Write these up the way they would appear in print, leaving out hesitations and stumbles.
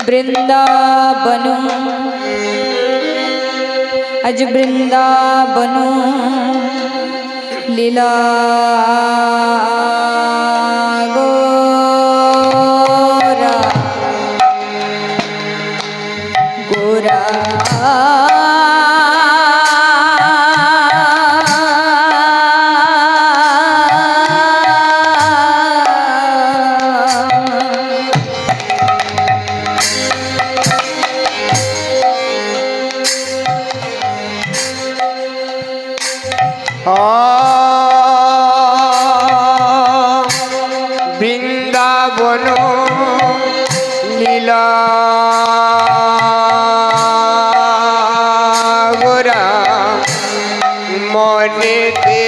वृंदावन अज वृंदावन लीला गोरा गोरा বৃন্দাবন লীলা গোরা মনেতে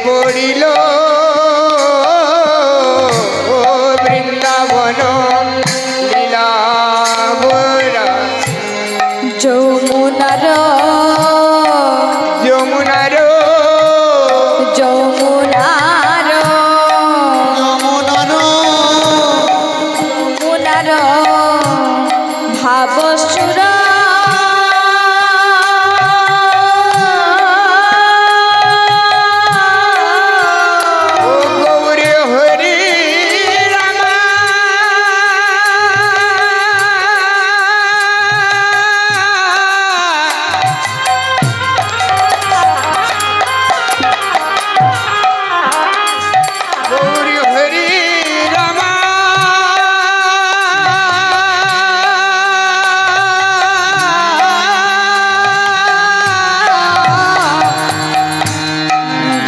পড়িল বৃন্দাবন লীলা গোরা যমুনার যমুনার যমুনার যমুনার ভাবসুর ও গৌরী হরি রামা গৌরী হরি রামা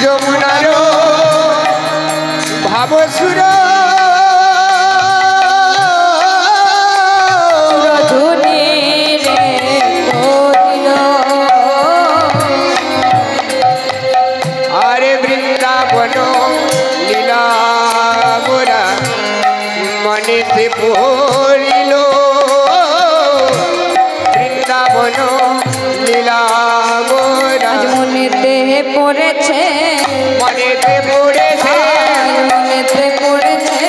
যমুনার ভাবসুর ধুনি রে করিল আরে বৃন্দাবন লীলা গোরা মনেতে পড়িল বৃন্দাবন লীলা গোরা আজ মনেতে পড়েছে মনেতে পড়েছে মনেতে পড়েছে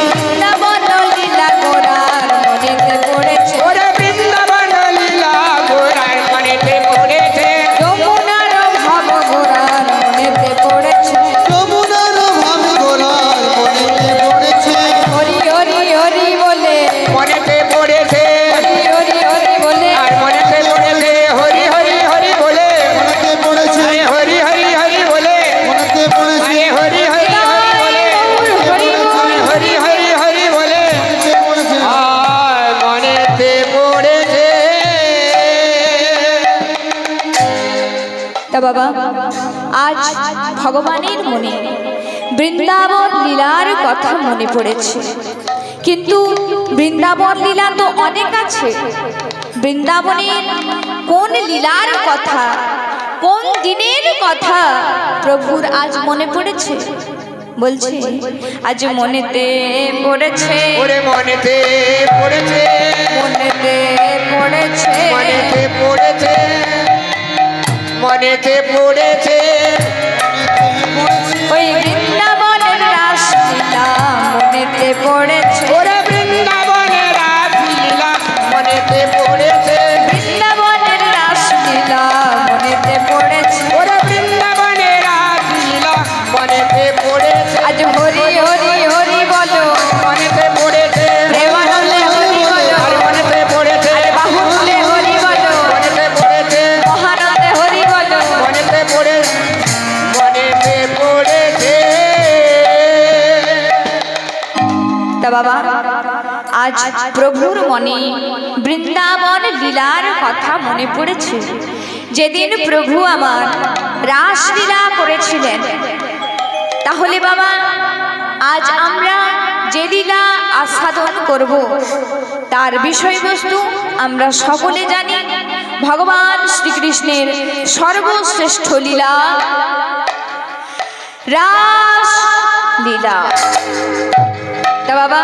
বৃন্দাবন লীলা গোরার মনেতে পড়েছে ওরে বৃন্দাবন লীলা গোরার মনেতে পড়েছে যমুনার ভাব গোরার মনেতে পড়েছে হরি হরি হরি বলে মনেতে পড়েছে হরি হরি হরি বলে আর মনেতে পড়েছে হরি হরি হরি বলে আরে হরি হরি হরি বলে আরে হরি হরি হরি বলে হরি হরি হরি বলে আর মনেতে পড়েছে তা বাবা আজ ভগবানের মনে বৃন্দাবন লীলার কথা মনে পড়েছে, কিন্তু বৃন্দাবন লীলা তো অনেক আছে। বৃন্দাবনের কোন লীলার কথা, কোন দিনের কথা প্রভুর আজ মনে পড়েছে? বলছে আজ মনেতে পড়েছে, ওরে মনেতে পড়েছে মনেতে পড়েছে, মনেতে পড়েছে মনেতে পড়েছে ওই বৃন্দাবনের রাসলীলা মনেতে পড়েছে, ওরে বৃন্দাবনের রাসলীলা মনেতে পড়েছে বৃন্দাবনের রাসলীলা মনেতে পড়েছে। ওরে বৃন্দাবনের রাসলীলা মনেতে পড়েছে আজ হরি হরি হরি বলো, মনেতে পড়েছে প্রেমানন্দে হরি বলো, আর মনেতে পড়েছে বাহুল্যে হরি বলো, মনেতে পড়েছে মহানন্দে হরি বলো। মনেতে পড়েছে তা বাবা আজ প্রভুর মনে বৃন্দাবন লীলার কথা মনে পড়েছে। যেদিন প্রভু আমার রাসলীলা করেছিলেন, তাহলে বাবা আজ আমরা যে লীলা আস্বাদন করব তার বিষয়বস্তু আমরা সকলে জানি। ভগবান শ্রীকৃষ্ণের সর্বশ্রেষ্ঠ লীলা রাস লীলা। তা বাবা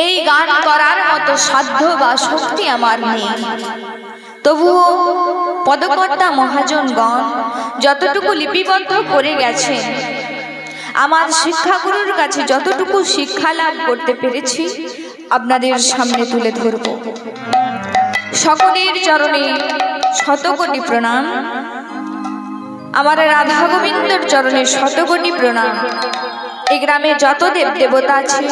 এই গান করার মতো সাধ্য বা শক্তি আমার নেই, তবুও পদকর্তা মহাজনগণ যতটুকু লিপিবদ্ধ করে গেছেন, আমার শিক্ষাগুরুর কাছে যতটুকু শিক্ষা লাভ করতে পেরেছি আপনাদের সামনে তুলে ধরব। সকলের চরণে শতকোটি প্রণাম। আমার রাধা গোবিন্দর চরণে শতকোটি প্রণাম। এই গ্রামে যত দেব দেবতা আছে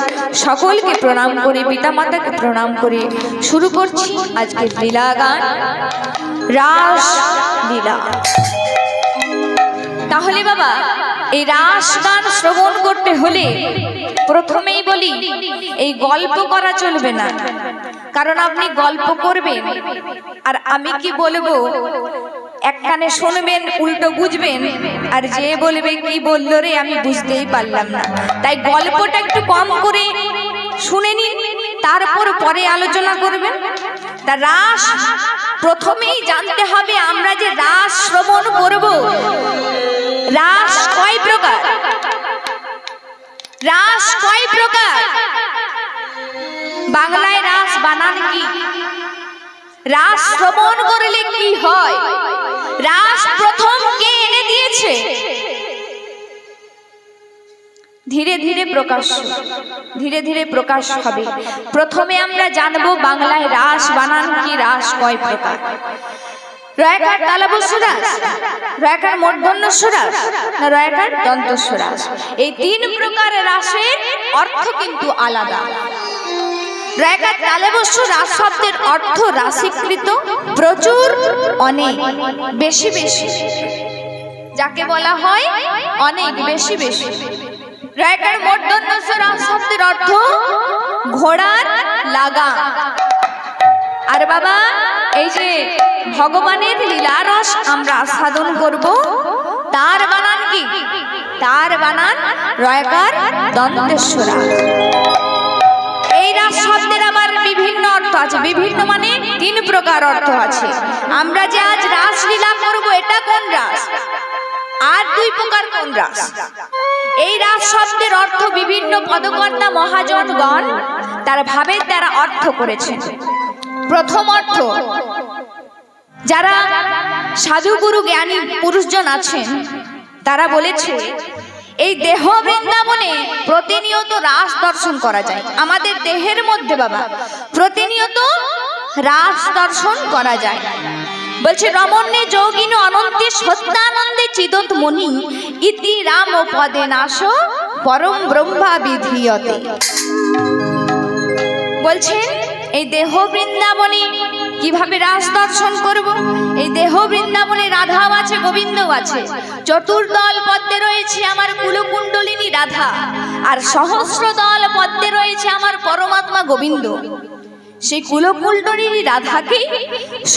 সকলকে প্রণাম করে, পিতামাতাকে প্রণাম করে শুরু করছি আজকের লীলা গান, রাস লীলা। তাহলে বাবা, এই রাস গান শ্রবণ করতে হলে প্রথমেই বলি, এই গল্প করা চলবে না। কারণ আপনি গল্প করবেন আর আমি কি বলবো এক কানে শুনবেন, উল্টো বুঝবেন, আর যে বলবে কি বললো রে আমি বুঝতেই পারলাম না। তাই গল্পটা একটু কম করে শুনে নিন, তারপর পরে আলোচনা করবেন। তা রাস প্রথমেই জানতে হবে, আমরা যে রাস শ্রবণ করব, রাস কয় প্রকার? রাস কয় প্রকার? বাংলায় রাস বানান কি? রাস শ্রবণ করলে কি হয়? রাস প্রথম কে এনে দিয়েছে? ধীরে ধীরে প্রকাশ, ধীরে ধীরে প্রকাশ হবে। প্রথমে আমরা জানবো বাংলায় রাস বানান কি, রাস কয় প্রকার। রয়াকার তালবস্য রাস, রয়াকার মূর্ধন্য রাস, না রয়াকার দন্তস্ব রাস। এই তিন প্রকার রাসের অর্থ কিন্তু আলাদা। রয়াকার তালবস্য রাস শব্দের অর্থ রাশিকৃত, প্রচুর, অনেক, বেশি বেশি, যাকে বলা হয় অনেক, বেশি বেশি। রয়াকার মূর্ধন্য রাস শব্দের অর্থ ঘোড়ার লাগা। আর বাবা, এই যে ভগবানের লীলা রস আমরা আস্বাদন করব, তার বানান কি? তার বানান রয়াকার দন্তেস্ব রাস। এই রাস শব্দের আবার বিভিন্ন অর্থ আছে, বিভিন্ন মানে তিন প্রকার অর্থ আছে। আমরা যে আজ রাস লীলা করব, এটা কোন রাস? আর দুই প্রকার কোন রাস? এই রাস শব্দের অর্থ বিভিন্ন পদকর্তা মহাজনগণ তার ভাবের দ্বারা অর্থ করেছেন। প্রথম অর্থ, যারা সাধুগুরু জ্ঞানী পুরুষজন আছেন তারা বলেছে, এই দেহ বৃন্দাবনে প্রতিনিয়ত রাস দর্শন করা যায়। আমাদের দেহের মধ্যে বাবা প্রতিনিয়ত রাস দর্শন করা যায়। বলছে, রমণ্যে যোগিন অনন্তে সত্যানন্দে চিদত মনি ইতি রাম পদে নাশ পরম ব্রহ্মা বিধীয়তে। বলছেন, এই দেহ বৃন্দাবনে কিভাবে রাস দর্শন করব? এই দেহ বৃন্দাবনে রাধাও আছে, গোবিন্দও আছে। চতুর্দল পদ্মে রয়েছে আমার কুলকুণ্ডলিনী রাধা, আর সহস্র দল পদ্মে রয়েছে আমার পরমাত্মা গোবিন্দ। সেই কুলকুণ্ডলিনী রাধাকে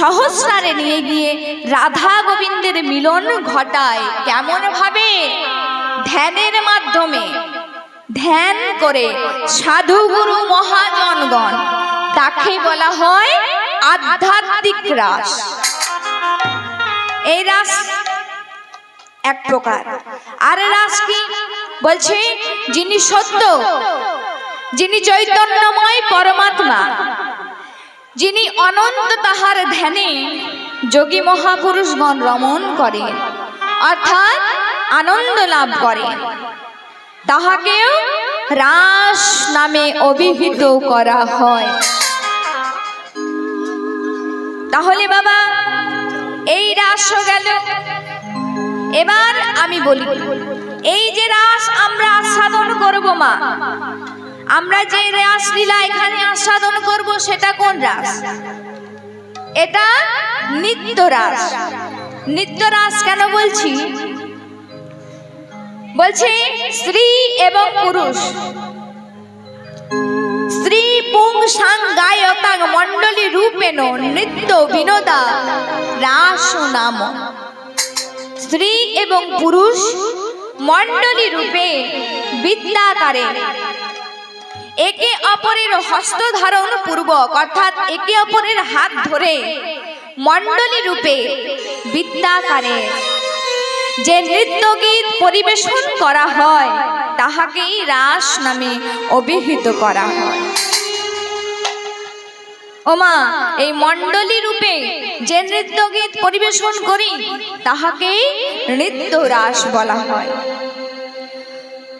সহস্রারে নিয়ে গিয়ে রাধা গোবিন্দের মিলন ঘটায়। কেমন ভাবে? ধ্যানের মাধ্যমে। ধ্যান করে সাধুগুরু মহাজনগণ, তাকে বলা হয় আধ্যাত্মিক রাস। এই রাস এক প্রকার। আর রাস কি? বলছে, যিনি সত্য, যিনি চৈতন্যময় পরমাত্মা, যিনি অনন্ত, তাহার ধ্যানে যোগী মহাপুরুষগণ রমণ করেন, অর্থাৎ আনন্দ লাভ করেন, তাহাকেও রাস নামে অভিহিত করা হয়। তাহলে বাবা, এই রাস গেল। এবার আমি বলি, এই যে রাস আমরা আস্বাদন করব মা, আমরা যে রাস লীলা এখানে আস্বাদন করব, সেটা কোন রাস? এটা নিত্য রাস। নিত্য রাস কেন বলছি? বলছে, স্ত্রী এবং পুরুষ, স্ত্রী পুং সাং গায়তাং মণ্ডলী রূপেণ নৃত্য বিনোদা রাস নাম। স্ত্রী এবং পুরুষ মণ্ডলী রূপে বিদ্যাকারে একে অপরের হস্ত ধারণ পূর্বক, অর্থাৎ একে অপরের হাত ধরে মণ্ডলী রূপে বিদ্যাকারে যে নৃত্য গীত পরিবেশন করা হয়, তাহাকেই রাস নামে অভিহিত করা হয়। ওমা, এই মণ্ডলী রূপে যে নৃত্য গীত পরিবেশন করি তাহাকেই নৃত্য রাস বলা হয়।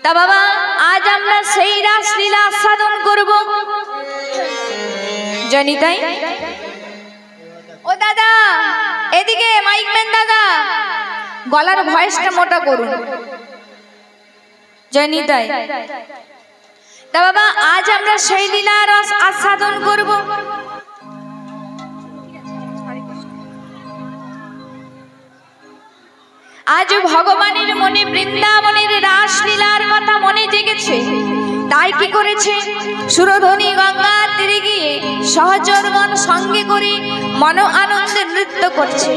তা বাবা, আজ আমরা সেই রাসলীলা আস্বাদন করব, জানি তাই। ও দাদা, এদিকে মাইকম্যান দাদা, গলার ভয়েসটা মোটা করুন, জানি তাই। তা বাবা, আজ আমরা সেই লীলা রস আস্বাদন করব। আজ ভগবানের মনে বৃন্দাবনের রাসলীলার কথা মনে জেগেছে, তাই কি করেছে, সুরধ্বনি গঙ্গার তীরে গিয়ে সহচরগণ সঙ্গে করে মন আনন্দে নৃত্য করছে।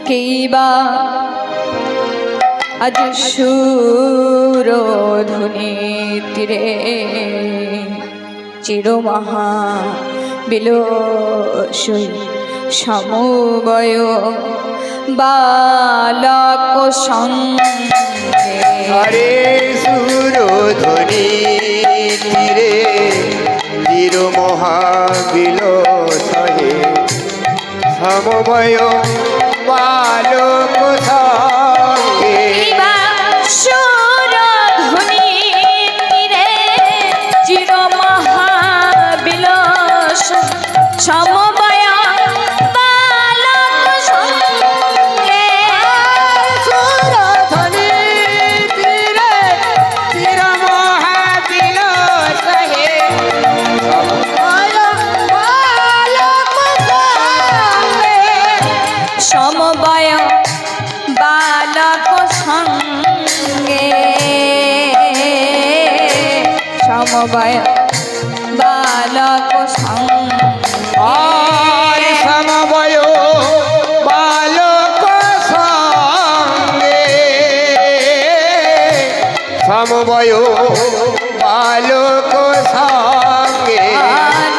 কেইবা আজ সুরধ্বনি তীরে চিরমহা বিলসই সমবয় বালক সঙ্গে। হরে সুরধ্বনি তীরে চির মহাবিলসহে সমবয় বালক সঙ্গে। সুরধ্বনি তীরে চির মহাবিলস সমবয় বালক সঙ্গে। সুরধ্বনি তীরে চির মহাবিলসহে সমবয় বালক সঙ্গে। সমবয় বালক সঙ্গে, সমবয় বালক সঙ্গে। আর সমবয় বালক সঙ্গে, সমবয় বালক সঙ্গে। আর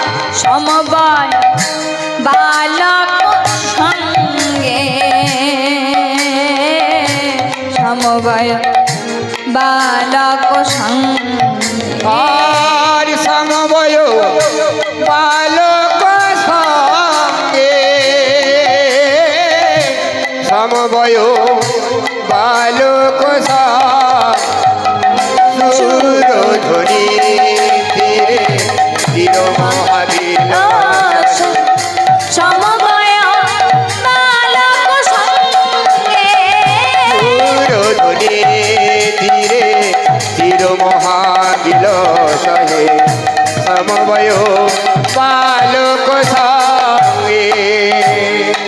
সমবয় বালক সঙ্গে, সমবয় বালক সঙ্গে। আর সমবয় বালক সঙ্গে, সমবয় বালক সঙ্গে। সুরধ্বনি তীরে চির মহাবিলস সমবয় বালক সঙ্গে। সুরধ্বনি তীরে চির মহাবিলসহে সমবয় বালক সঙ্গে।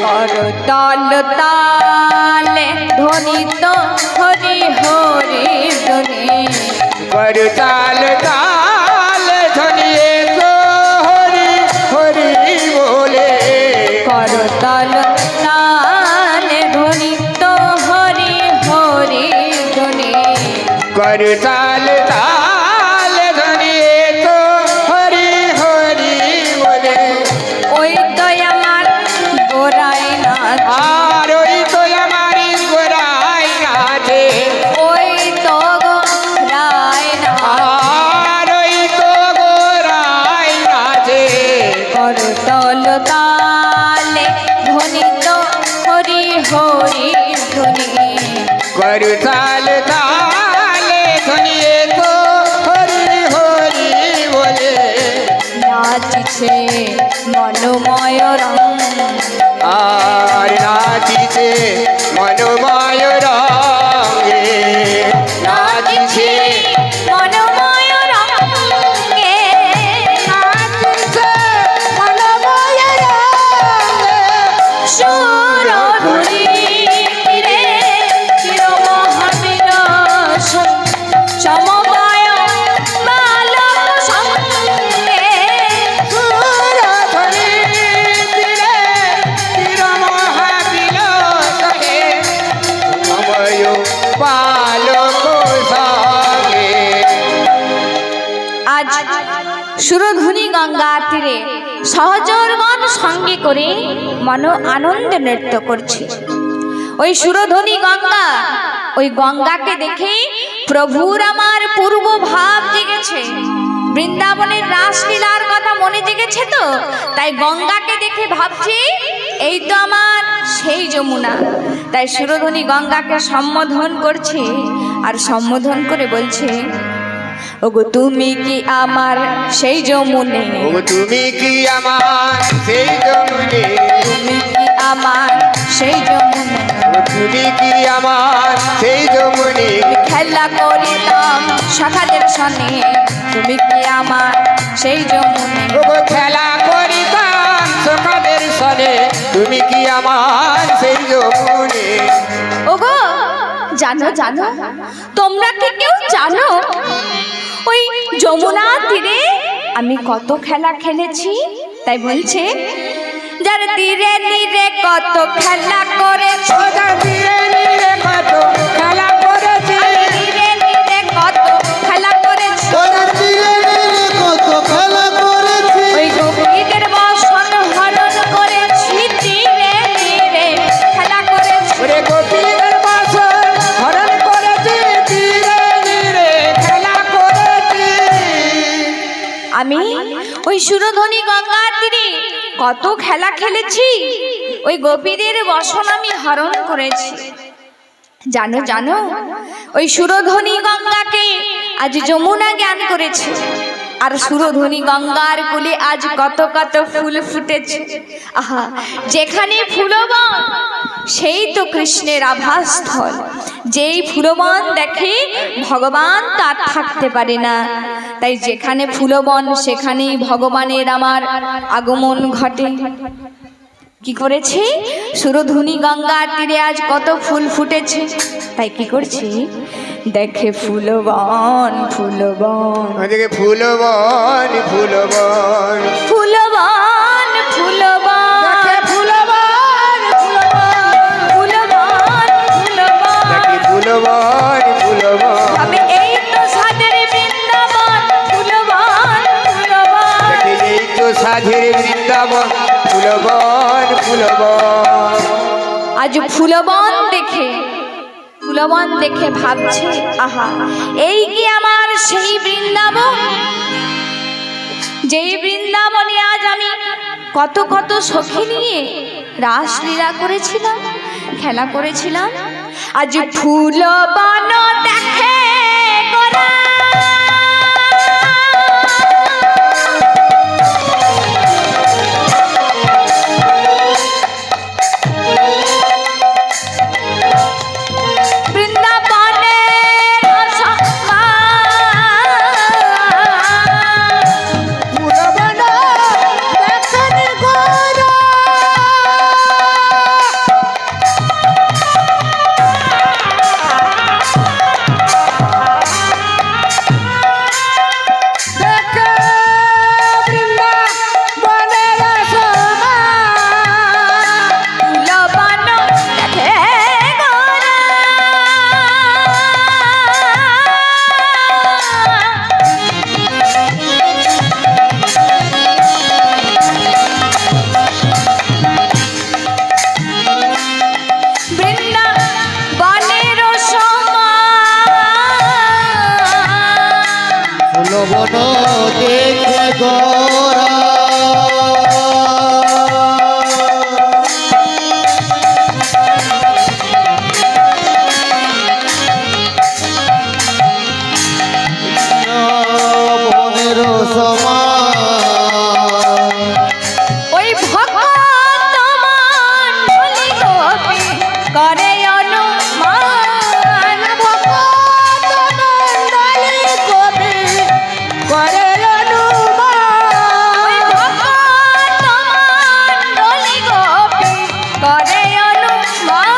করতাল তালে ধ্বনিত হরি হরি ধ্বনি। করতাল তাল ধ্বনিয়ে তো হরি হরি বলে। করতাল তালে ধ্বনিত হরি হরি ধ্বনি। করতাল তাল ধ্বনিয়ে তো হরি হরি বলে। ওই তো আমার গোরাই নাথ, আর ওই তো আমারি গোরাই নাচে। ওই তো গোরাই নাথ। আর ওই তো গোরাই নাচে। করতল তালে ধ্বনিত হরি হরি ধ্বনি। করতাল তালে ধ্বনিয়ে তো হরি হরি বলে। নাচিছে মনোময় রং, আর নাচিছে মনোময় রঙে। নাচিছে মনোময় রঙে। নাচিছে মনোময় রঙে। সুরধুনী তীরে চির মহাবিলস সমবয় বালক সঙ্গে। সুরধ্বনি তীরে চির মহাবিলসহে সমবয় বালক সঙ্গে। আজ সুরধুনী গঙ্গার তীরে সহচরগণ সঙ্গে করে মন আনন্দে নৃত্য করছে। ওই সুরধুনী গঙ্গা, ওই গঙ্গাকে দেখে প্রভুর আমার পূর্ব ভাব জেগেছে। বৃন্দাবনের রাসলীলার কথা মনে জেগেছে তো, তাই গঙ্গাকে দেখে ভাবছি এই তো আমার সেই যমুনা। তাই সুরধনী গঙ্গাকে সম্বোধন করছে, আর সম্বোধন করে বলছে, ওগো তুমি কি আমার সেই যমুনে, ওগো তুমি কি আমার সেই যমুনে, তুমি কি আমার সেই যমুনে, ওগো তুমি কি আমার সেই যমুনে, খেলা করিতাম সখাদের সনে, তুমি কি আমার সেই যমুনে, ওগো খেলা করিতাম সখাদের সনে, তুমি কি আমার সেই যমুনে। ওগো জানো জানো, তোমরা কি কেউ জানো ওই যমুনার তীরে আমি কত খেলা খেলেছি? তাই বলছে, যার তীরে তীরে কত খেলা করেছি, ওগো ধীরে ধীরে কত খেলা করেছি, তীরে তীরে কত খেলা করেছি, ওই গোপীদের বসন হরণ করেছি, তীরে তীরে খেলা করেছি, ওরে গোপীদের বাসন হরণ করেছি, ধীরে ধীরে খেলা করেছি। আমি ওই সুরধনী গঙ্গার তীরে কত খেলা খেলেছি, ওই গোপীদের বসন আমি হরণ করেছি। জানো জানো, ওই সুরধনী গঙ্গাকে আজ যমুনা জ্ঞান করেছে, আর সুরধনী গঙ্গার কুলে আজ কত কত ফুল ফুটেছে। আহা, যেখানে ফুলবন সেই তো কৃষ্ণের আভাসস্থল। যেই ফুলবন দেখে ভগবান তার থাকতে পারে না, তাই যেখানে ফুলবন সেখানেই ভগবানের আমার আগমন ঘটে। কি করেছে? সুরধনী গঙ্গার তীরে আজ কত ফুল ফুটেছে, তাই কি করছে? দেখে ফুলবন ফুলবন ওদিকে ফুলবন ফুলবন, ফুলবন ফুলবন, দেখে ফুলবন ফুলবন, ফুলবন দেখে ফুলবন, ফুলবন ফুলবন, তবে এই তো সাদের বৃন্দাবন, ফুলবন ফুলবন, দেখে এই তো সাধের বৃন্দাবন, ফুলবন ফুলবন। আজ ফুলবন দেখে ভাবছে, আহা, এই কি আমার সেই বৃন্দাবন, যেই বৃন্দাবনে আজ আমি কত কত সখী নিয়ে রাসলীলা করেছিলাম, খেলা করেছিলাম। আজ ফুলবন দেখে গোরা, বৃন্দাবনের ফুলবন দেখে গোরা, দেখে বৃন্দাবনের শোভা, ফুলবন দেখে গোরা, বৃন্দাবনের সমা, ফুলবন দেখে গোরা, বনের সমান ওই ভক্ত মণ্ডলী গোপী করে অনুমান, ভক্ত মণ্ডলী গোপী করে অনুমান, ওই ভক্ত মণ্ডলী গোপী করে অনুমান,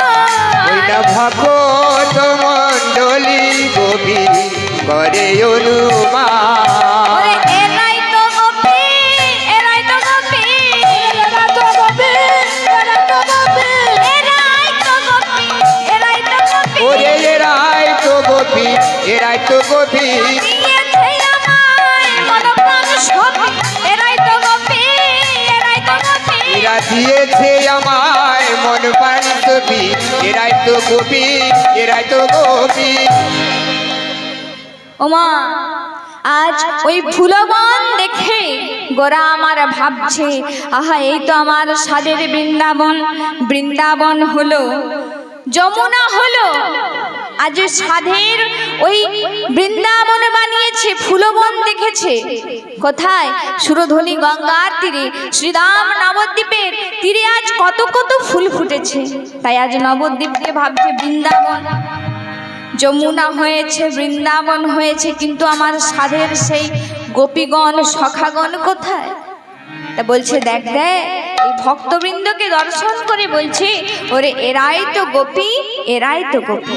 ওইটা ভগত মণ্ডলী গোপী করে অনুমান, ওরে এরাই তো গোপী, এরাই তো গোপী, এরা তো গোপী, এরা তো গোপী, এরাই তো গোপী, এরাই তো গোপী, ওরে এরাই তো গোপী, এরাই তো গোপী, দিয়েছে আমায় মনপ্রাণ সখী, এরাই তো গোপী, এরাই তো গোপী, এরা দিয়েছে আমায় মন প্রাণ ছবি, এরাই তো গোপী, এরাই তো গোপী। ওমা আজ ওই ফুলবন দেখে গোরা আমার ভাবছে, আহা এই তো আমার সাদের বৃন্দাবন, বৃন্দাবন হলো, যমুনা হলো, আজ সাধের ওই বৃন্দাবন বানিয়েছে, ফুলবন দেখেছে। কোথায়? সুরধনী গঙ্গার তীরে, শ্রীরাম নবদ্বীপের তীরে আজ কত কত ফুল ফুটেছে। তাই আজ নবদ্বীপকে ভাবছে বৃন্দাবন, যমুনা হয়েছে, বৃন্দাবন হয়েছে, কিন্তু আমার সাধের সেই গোপীগণ সখাগণ কোথায়? তা বলছে দেখ দেখ, এই ভক্তবৃন্দকে দর্শন করে বলছে, ওরে এরাই তো গোপী, এরাই তো গোপী।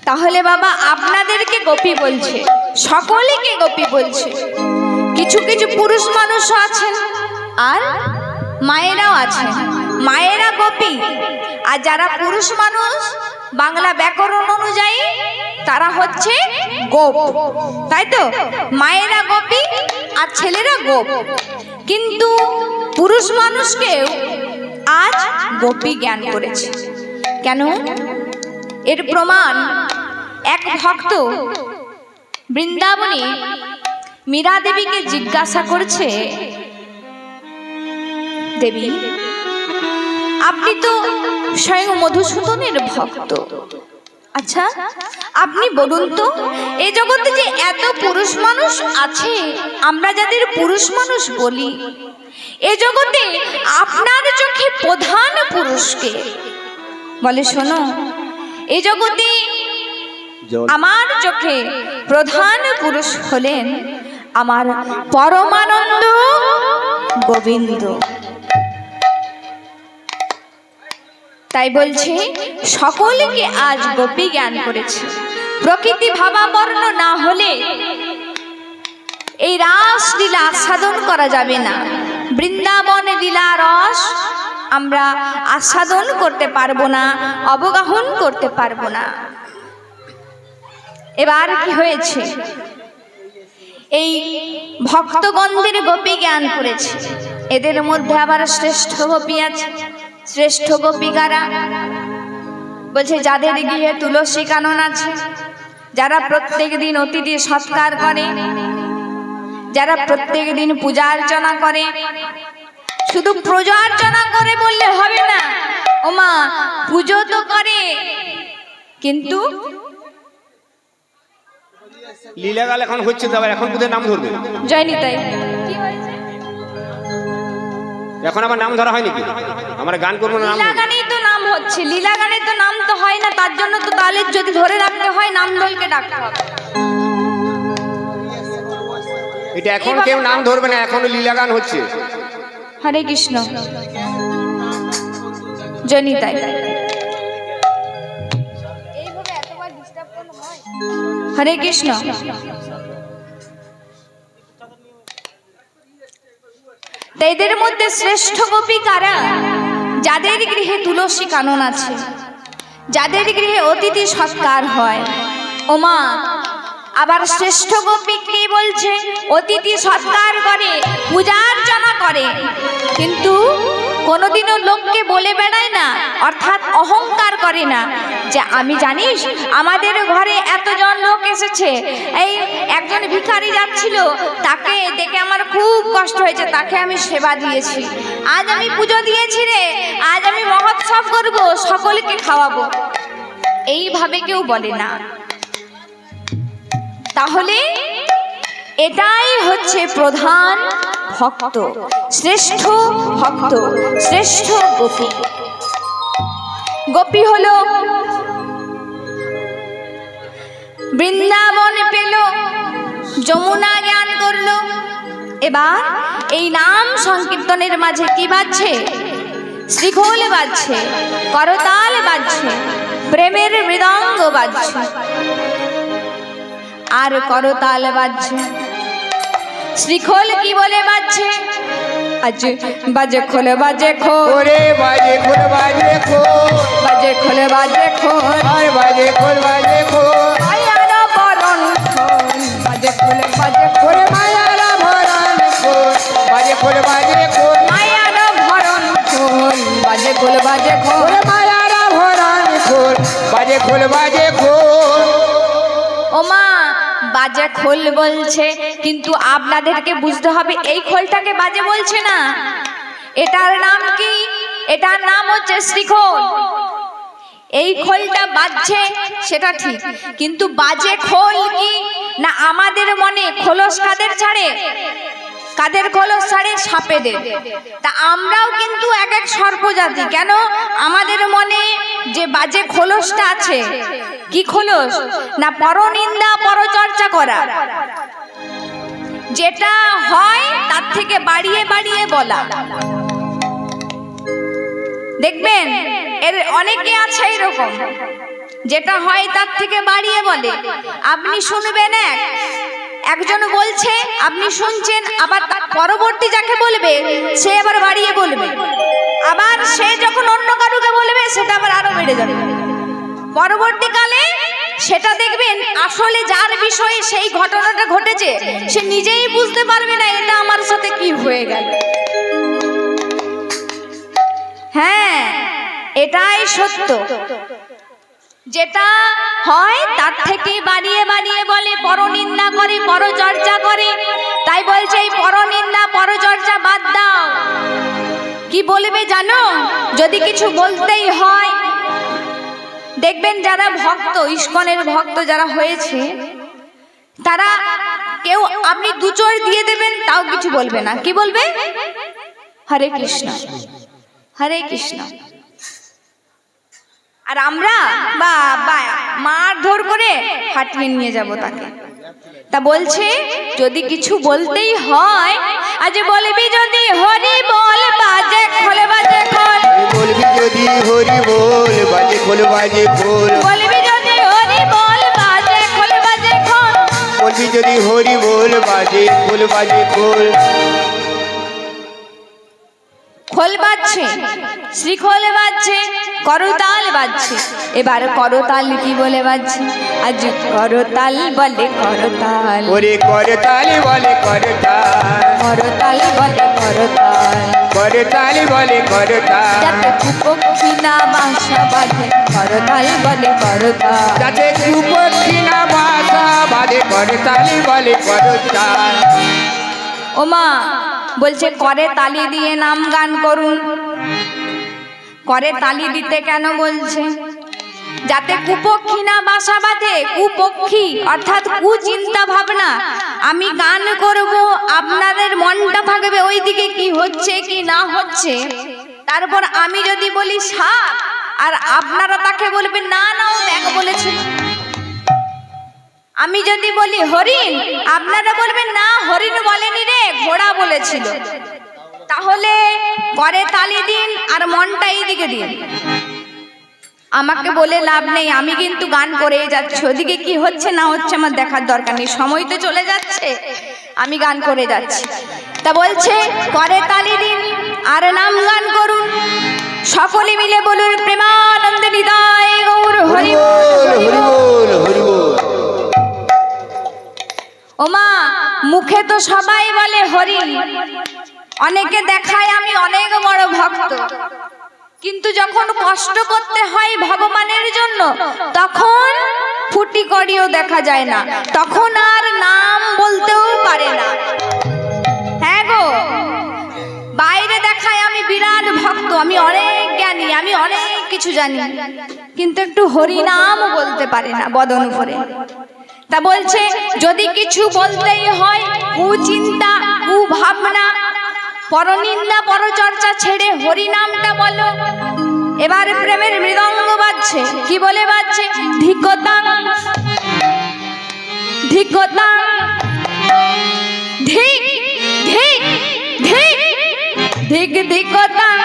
তাহলে বাবা আপনাদেরকে গোপী বলছে, সকলেকে গোপী বলছে। কিছু কিছু পুরুষ মানুষও আছেন আর মায়েরাও আছেন, মায়েরা গোপী। আর যারা পুরুষ মানুষ বাংলা ব্যাকরণ অনুযায়ী তারা হচ্ছে গোপ, তাই তো? মায়েরা গোপী আর ছেলেরা গোপ। কিন্তু পুরুষ মানুষকেও আজ গোপী জ্ঞান করেছে। কেন? এর প্রমাণ এক ভক্ত বৃন্দাবনে মীরা দেবীকে জিজ্ঞাসা করছে, দেবী আপনি তো স্বয়ং মধুসূদনের ভক্ত, আচ্ছা আপনি বলুন তো, এই জগতে যে এত পুরুষ মানুষ আছে, আমরা যাদের পুরুষ মানুষ বলি, এই জগতে আপনার চোখে প্রধান পুরুষকে? বলে শোনো, এই জগতে আমার চোখে প্রধান পুরুষ হলেন আমার পরমানন্দ গোবিন্দ। তাই বলছে সকলকে আজ গোপী জ্ঞান করেছে। প্রকৃতি ভাবাবর্ণ না হলে এই রাস লীলা আস্বাদন করা যাবে না। বৃন্দাবন লীলা রস আমরা আস্বাদন করতে পারবো না, অবগাহন করতে পারবো না। এবার কি হয়েছে? এই ভক্তগণদের গোপী জ্ঞান করেছে। এদের মধ্যে আবার শ্রেষ্ঠ গোপী আছে। শ্রেষ্ঠ গোপিকারা বলছে যাদের গৃহে তুলসী কানন আছে, যারা প্রত্যেক দিন অতিথি সৎকার করে, যারা প্রত্যেক দিন পূজা অর্চনা করে। শুধু পূজা অর্চনা করে বললে হবে না, ওমা পুজো তো করে, কিন্তু লীলাগাল এখন হচ্ছে তো, আবার এখন বুধের নাম ধরবে। জয়নি তাই এখন আবার নাম ধরা হয় নাকি? আমরা গান করবো না, লীলা গানেই তো নাম হচ্ছে, লীলা গানে তো নাম তো হয় না। তার জন্য তো তালের যদি ধরে রাখতে হয় নাম দলকে ডাকতে হবে। এটা এখন কেউ নাম ধরবে না, এখনো লীলা গান হচ্ছে। হরে কৃষ্ণ, জয়নি তাই। হরে কৃষ্ণ। এদের মধ্যে শ্রেষ্ঠ গোপী কারা? যাদের গৃহে তুলসী কানন আছে, যাদের গৃহে অতিথি সৎকার হয়। ওমা আবার শ্রেষ্ঠ গোপী কি বলছে? অতিথি সৎকার করে, পূজা অর্চনা করে, কিন্তু কোনোদিনও লোককে বলে বেড়ায় না, অর্থাৎ অহংকার করে না যে আমি জানিস আমাদের ঘরে এতজন লোক এসেছে। এই একজন ভিখারি যাচ্ছিল, তাকে দেখে আমার খুব কষ্ট হয়েছে, তাকে আমি সেবা দিয়েছি। আজ আমি পুজো দিয়েছি রে, আজ আমি মহোৎসব করব, সকলকে খাওয়াবো। এইভাবে কেউ বলে না। তাহলে এটাই হচ্ছে প্রধান ভক্ত, শ্রেষ্ঠ ভক্ত, শ্রেষ্ঠ গোপী। গোপী হলো বৃন্দাবন পেল, যমুনা জ্ঞান করলো। এবার এই নাম সংকীর্তনের মাঝে কি বাজছে? শ্রীখোল বাজছে, করতাল বাজছে, প্রেমের মৃদঙ্গ বাজছে, আর করতাল বাজছে। শ্রীখোল কি বলে বাজছে? আজ বাজে খোল বাজে খোল, ওরে বাজে খোল বাজে খোল, বাজে খোল বাজে খোল, আর বাজে খোল বাজে খোল, মায়ারা বরণ খোল, বাজে খোল বাজে খোল, ওরে মায়ারা ভরণ খোল, বাজে খোল বাজে খোল, মায়ারা ভরণ খোল, বাজে খোল বাজে খোল, ওরে মায়ারা ভরণ খোল, বাজে খোল বাজে খোল। ওমা বাজে খোল বলছে, কিন্তু আপনাদেরকে বুঝতে হবে এই খোলটাকে বাজে বলছে না, এটার নাম কি? এটার নাম হচ্ছে শ্রীখোল। এই খোলটা বাজছে সেটা ঠিক, কিন্তু বাজে খোল কি না আমাদের মনে খোলস কাদের ছাড়ে? কাদের খোলস ছাড়ে? সাপেদের। তা আমরাও কিন্তু এক এক সর্পজাতি। কেন? আমাদের মনে যে বাজে খোলসটা আছে, কি খোলস না পরনিন্দা পরচর্চা করা, যেটা হয় তার থেকে বাড়িয়ে বাড়িয়ে বলা। দেখবেন এর অনেকে আছে এরকম, যেটা হয় তার থেকে বাড়িয়ে বলে। আপনি শুনবেন একজন বলছে, আপনি শুনছেন, আবার পরবর্তী যাকে বলবে সে আবার বাড়িয়ে বলবে, আবার সে যখন অন্য কারুকে বলবে সেটা আবার আরো বেড়ে যাবে। পরবর্তীকালে সেটা দেখবেন আসলে যার বিষয়ে সেই ঘটনাটা ঘটেছে সে নিজেই বুঝতে পারবে না এটা আমার সাথে কি হয়ে গেল। হ্যাঁ, এটাই সত্য। যেটা হয় তার থেকে বাড়িয়ে বাড়িয়ে বলে, পরনিন্দা করে, পরচর্চা করে। তাই বলছে এই পরনিন্দা পরচর্চা বাদ দাও। কি বলবে জানো? যদি কিছু বলতেই হয়, দেখবেন যারা ভক্ত, ইস্কনের ভক্ত যারা হয়েছে, তারা কেউ আপনি দু চোর দিয়ে দেবেন তাও কিছু বলবে না। কি বলবে? হরে কৃষ্ণ, হরে কৃষ্ণ। আর আমরা বা মারধর করে হাঁটিয়ে নিয়ে যাব তাকে। তা বলছে যদি কিছু বলতেই হয়, আজ বলবি যদি হরি বল বাজে খোল, বাজে খোল। বলবি যদি হরি বল বাজে খোল, বাজে খোল। বলবি যদি হরি বল বাজে খোল, বাজে খোল। বলবি যদি হরি বল বাজে খোল, বাজে খোল। খোল বাজছে, শ্রীখোল বাজছে, করতাল বাজছে। এবার করতাল কি বলে বাজছে? আজ করতাল বলে করতাল, ওরে করতাল বলে করতাল, করতাল বলে করতাল। করতাল বলে করতাল। যাতে কুপক্ষী না বাসা বাঁধে, করতাল বলে করতাল। যাতে কুপক্ষী না বাসা বাঁধে, করতাল বলে করতাল। ওমা বলছে করে তালি দিয়ে নাম গান করুন। করে তালি দিতে কেন বলছে? যাতে কুপক্ষী না বাসা বাঁধে। কুপক্ষী অর্থাৎ কুচিন্তা ভাবনা। আমি গান করব, আপনাদের মনটা থাকবে ওইদিকে কি হচ্ছে কি না হচ্ছে। তারপর আমি যদি বলি সাপ, আর আপনারা তাকে বলবেন না না ও ব্যাঙ বলেছিল। আমি যদি বলি হরিণ, আপনারা বলবেন না হরিণ বলেনি রে, ঘোড়া বলেছিল। তাহলে করে তালি দিন আর মনটা এইদিকে দিন। আমাকে বলে লাভ নেই, আমি কিন্তু গান করেই যাচ্ছি। ওদিকে কি হচ্ছে না হচ্ছে আমার দেখার দরকার নেই, সময় তো চলে যাচ্ছে, আমি গান করে যাচ্ছি। তা বলছে করে তালি দিন আর নাম গান করুন। সকলে মিলে বলুন প্রেমানন্দে নিতাই গৌর হরি বল, হরি বল, হরি বল। ওমা মুখে তো সবাই বলে হরি, অনেকে দেখায় আমি অনেক বড় ভক্ত, কিন্তু যখন কষ্ট করতে হয় ভগবানের জন্য তখন ফুটি করিও দেখা যায় না, তখন আর নাম বলতেও পারে না। হ্যাঁ গো, বাইরে দেখায় আমি বিরাট ভক্ত, আমি অনেক জ্ঞানী, আমি অনেক কিছু জানি, কিন্তু একটু হরি নাম বলতে পারে না বদন ভরে। তা বলছে যদি কিছু বলতেই হয় কুচিন্তা কুভাবনা পরনিন্দা পরচর্চা ছেড়ে হরি নামটা বলো। এবার প্রেমের মৃদঙ্গ বাজছে। কি বলে বাজছে? ধিকতাং ধিকতাং ধিক ধিক ধিক ধিক ধিকতাং।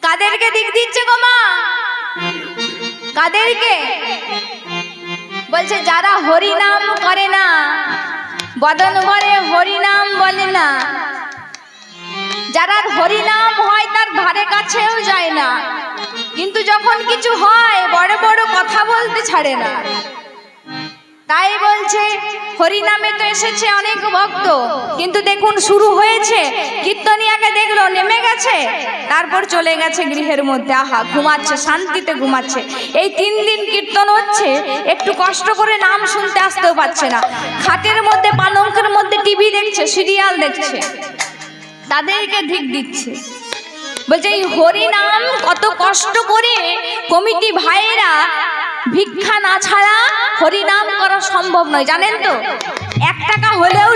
কাদেরকে দিক দিচ্ছে গো মা? কাদেরকে? বলছে যারা হরি নাম করে না, বদন ভরে হরি নাম বলে না, যারা হরি নাম হয় তার ধারে কাছেও যায় না, কিন্তু যখন কিছু হয় বড় বড় কথা বলতে ছাড়ে না। তাই বলছে হরিনামে তো এসেছে অনেক ভক্ত, কিন্তু দেখুন শুরু হয়েছে, কীর্তনিয়াকে দেখলো নেমে গেছে, তারপর চলে গেছে গৃহের মধ্যে, আহা ঘুমাচ্ছে, শান্তিতে ঘুমাচ্ছে। এই 3 দিন কীর্তন হচ্ছে, একটু কষ্ট করে নাম শুনতে আসতেও পারছে না, খাটের মধ্যে পালঙ্কের মধ্যে টিভি দেখছে, সিরিয়াল দেখছে, তাদেরকে ধিক দিচ্ছে। বলছে এই হরিনাম কত কষ্ট করে কমিটি ভাইয়েরা, ভিক্ষা না ছাড়া হরিনাম করা সম্ভব নয়, জানেন তো? 1 টাকা হলেও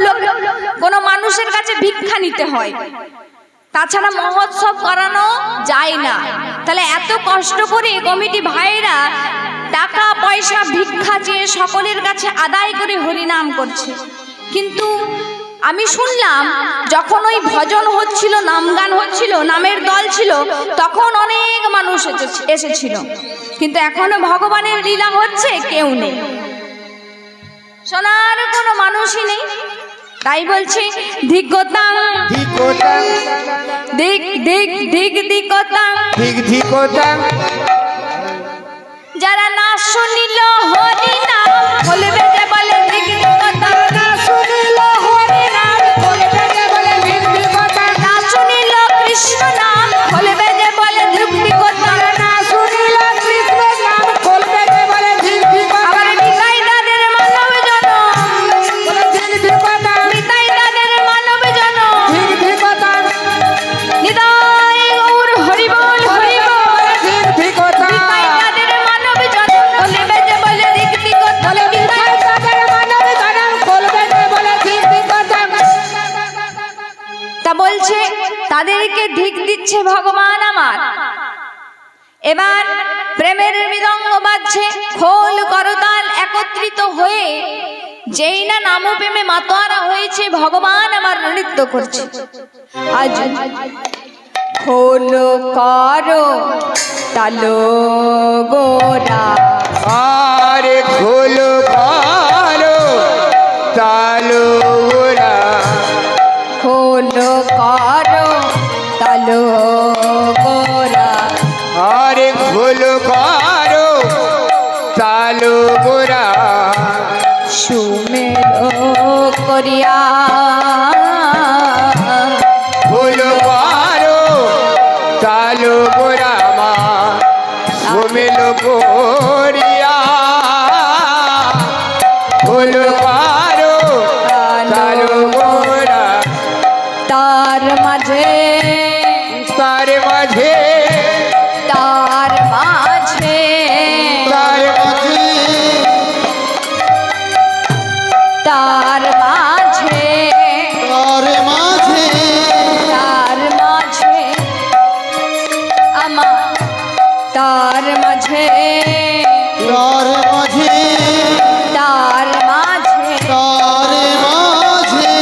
কোনো মানুষের কাছে ভিক্ষা নিতে হয়, তাছাড়া মহোৎসব করানো যায় না। তাহলে এত কষ্ট করে কমিটি ভাইয়েরা টাকা পয়সা ভিক্ষা চেয়ে সকলের কাছে আদায় করে হরিনাম করছে। কিন্তু আমি শুনলাম যখন ওই ভজন হচ্ছিল, নাম গান হচ্ছিল, নামের দল ছিল, তখন অনেক মানুষ এসেছিল, কিন্তু এখনো ভগবানের লীলা হচ্ছে, কেউ নেই, শোনার কোনো মানুষই নেই। তাই বলছি ধিকতাং ধিকতাং দিক দিক দিক দিকতাং, ধিকতাং। যারা না শুনিল হরিনাম বলবে যে বলে দিক দিকতাং, না শুনিল হরিনাম বলবে যে বলে দিক দিকতাং, না শুনিল কৃষ্ণ নাম বলবে যে বলে দিক দিকতাং, না শুনিল কৃষ্ণ নাম বলবে যে বলে দিক দিকতাং। আবার বিদায় তাদের মানব জনম বলে দিক দিকতাং, বিদায় তাদের মানব জনম দিক দিকতাং। নিতাই গৌর হরি বল হরি বল দিক দিকতাং। বিদায় তাদের মানব জনম বলবে যে বলে দিক দিকতাং, বলে বিদায় তাদের মানব জনম বলবে যে বলে দিক দিকতাং। তা বলছে তাদেরকে ধিক দিচ্ছে ভগবান আমার। এবার প্রেমের মৃদঙ্গ বাজছে, খোল করতাল একত্রিত হয়ে যেই না নামপ্রেমে মাতোয়ারা হয়েছে, ভগবান আমার নৃত্য করছে। আজ খোল করো তালো গোরা, আরে খোল করো তালো গোরা, খোল করো তালো গোরা, আরে খোল করো তালো গোরা। সুমেরো করিয়া খোল করো তালো গোরা মা, সুমেল গোরিয়া। খোল করো তালো গোরা, তার মাঝে তার মাঝে তার মাঝে তার মাঝে তার মাঝে তার মাঝে তার মাঝে আমার তার মাঝে তার মাঝে তার মাঝে তার মাঝে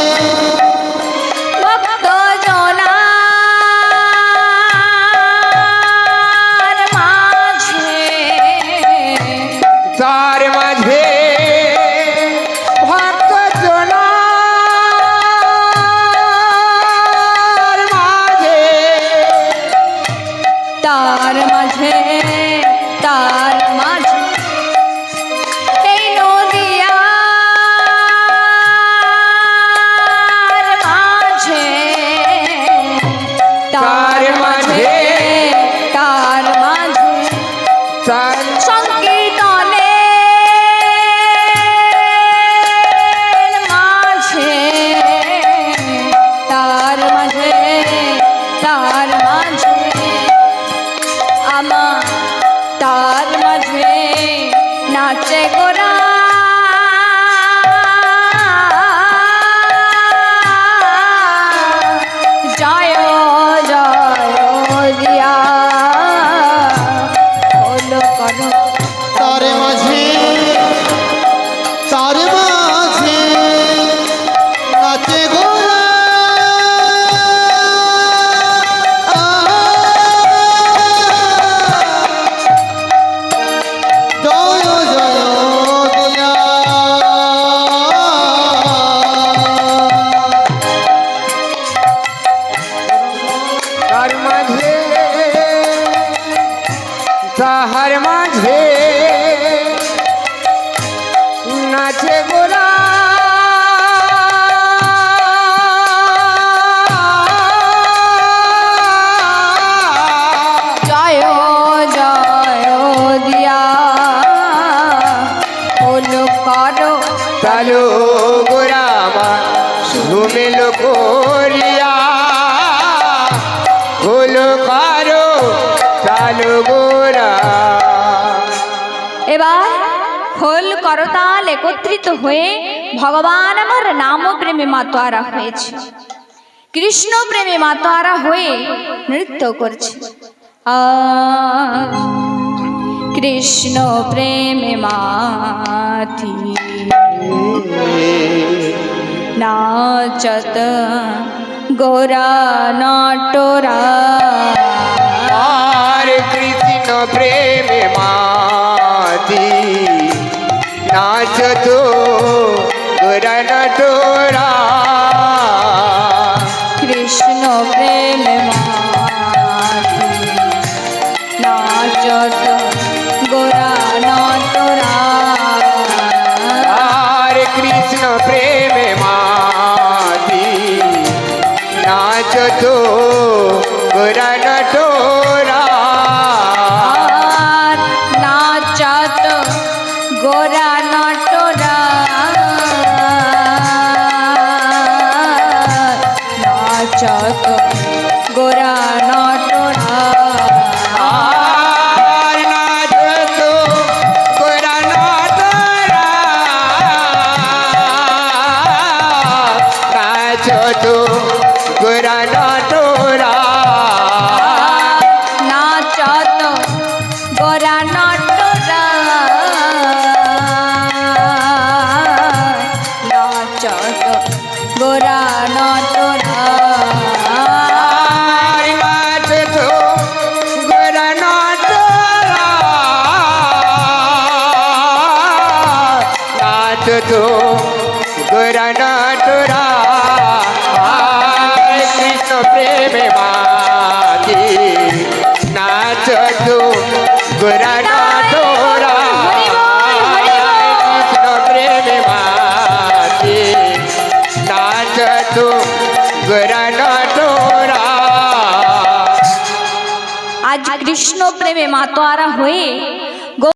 ভক্ত জনার মাঝে, তার মাঝে ভক্ত জনার মাঝে, তার মাঝে তার মাঝে এই নদিয়ার মাঝে, তার মাঝে তার মাঝে তার সংকীর্তনের মাঝে, তার মাঝে তার মাঝে আমার, তার মাঝে নাচে গোরা জয় জয় দিয়া হলো করো তার মাঝে তার মাঝে নাচে গোরা। জয় জয় দিয়া তার মাঝে তাহার মাঝে নাচে করিয়া ভুল করো চালু গোরা। এবার খোল করতাল একত্রিত হয়ে ভগবান আমার নাম প্রেমে মাতোয়ারা হয়েছে, কৃষ্ণ প্রেমে মাতোয়ারা হয়ে নৃত্য করছে। কৃষ্ণ প্রেমে মাতি নাচত গোরা নটোরা। আর কৃষ্ণ প্রেমে মাতি নাচত গোরা নটোরা। কৃষ্ণ প্রেমে মাতি নাচত গোরা নটোরা। আর কৃষ্ণ প্রেমে মাতি নাচত গোরা নটোরা। আর নাচত গোরা নটোরা। নাচত গোরা নটোরা। আর নাচত গোরা নটোরা। নাচত গোরা নটোরা। নাচত গোরা নটোরা। নাচত গোরা নটোরা। আর নাচত গোরা নটোরা। নাচত গোরা নটোরা। আর কৃষ্ণ প্রেমে মাতি নাচত গোরা নটোরা। কৃষ্ণ প্রেমে মাতি নাচত গোরা নটোরা। আজ কৃষ্ণ প্রেমে মাতোয়ারা হয়ে